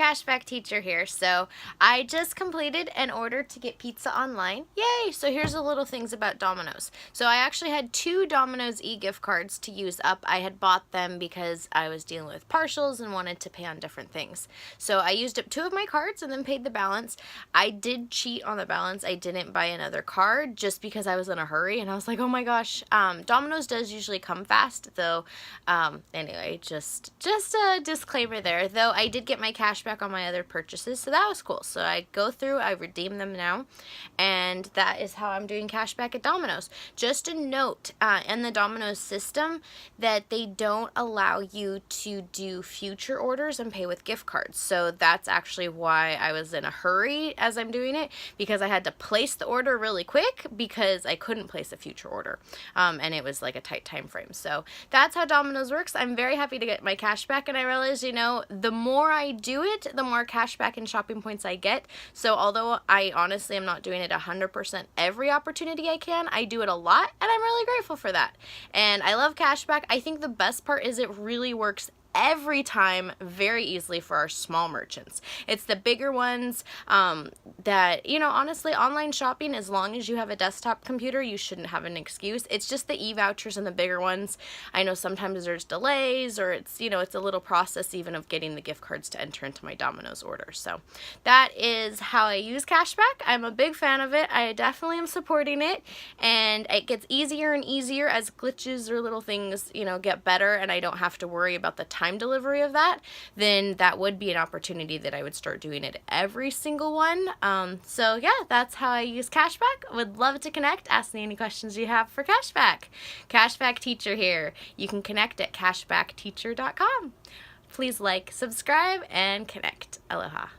Cashback Teacher here. So I just completed an order to get pizza online. Yay! So here's the little things about Domino's. So I actually had 2 Domino's e-gift cards to use up. I had bought them because I was dealing with partials and wanted to pay on different things. So I used up 2 of my cards and then paid the balance. I did cheat on the balance. I didn't buy another card just because I was in a hurry and I was like, oh my gosh. Domino's does usually come fast though. Anyway, just a disclaimer there. Though I did get my cash back on my other purchases, so that was cool. So I go through, I redeem them now, and that is how I'm doing cash back at Domino's. Just a note in the Domino's system that they don't allow you to do future orders and pay with gift cards. So that's actually why I was in a hurry as I'm doing it, because I had to place the order really quick because I couldn't place a future order, and it was like a tight time frame. So that's how Domino's works. I'm very happy to get my cash back, and I realized, you know, the more I do it, the more cash back and shopping points I get. So although I honestly am not doing it 100% every opportunity I can, I do it a lot, and I'm really grateful for that. And I love cash back. I think the best part is it really works every time very easily for our small merchants. It's the bigger ones that, you know, honestly, online shopping, as long as you have a desktop computer, you shouldn't have an excuse. It's just the eVouchers and the bigger ones. I know sometimes there's delays, or it's, you know, it's a little process even of getting the gift cards to enter into my Domino's order. So that is how I use cashback. I'm a big fan of it. I definitely am supporting it, and it gets easier and easier as glitches or little things, you know, get better and I don't have to worry about the time delivery of that. Then that would be an opportunity that I would start doing it every single one. So yeah, that's how I use cashback. Would love to connect. Ask me any questions you have for cashback. Cashback Teacher here. You can connect at cashbackteacher.com. Please like, subscribe, and connect. Aloha.